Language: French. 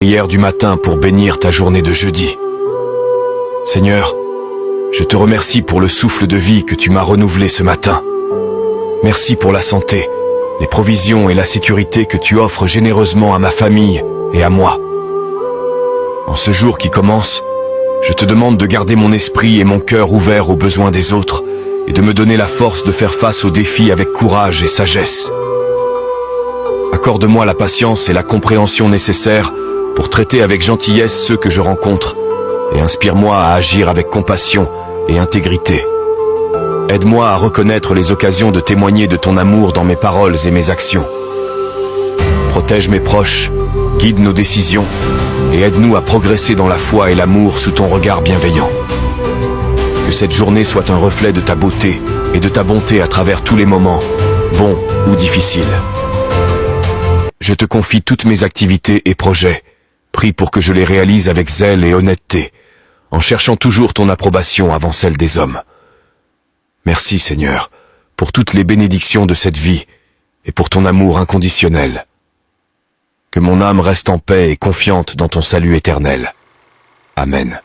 prière du matin pour bénir ta journée de jeudi. Seigneur, je te remercie pour le souffle de vie que tu m'as renouvelé ce matin. Merci pour la santé, les provisions et la sécurité que tu offres généreusement à ma famille et à moi. En ce jour qui commence, je te demande de garder mon esprit et mon cœur ouverts aux besoins des autres et de me donner la force de faire face aux défis avec courage et sagesse. Accorde-moi la patience et la compréhension nécessaires pour traiter avec gentillesse ceux que je rencontre et inspire-moi à agir avec compassion et intégrité. Aide-moi à reconnaître les occasions de témoigner de ton amour dans mes paroles et mes actions. Protège mes proches, guide nos décisions et aide-nous à progresser dans la foi et l'amour sous ton regard bienveillant. Que cette journée soit un reflet de ta beauté et de ta bonté à travers tous les moments, bons ou difficiles. Je te confie toutes mes activités et projets, prie pour que je les réalise avec zèle et honnêteté, en cherchant toujours ton approbation avant celle des hommes. Merci Seigneur, pour toutes les bénédictions de cette vie et pour ton amour inconditionnel. Que mon âme reste en paix et confiante dans ton salut éternel. Amen.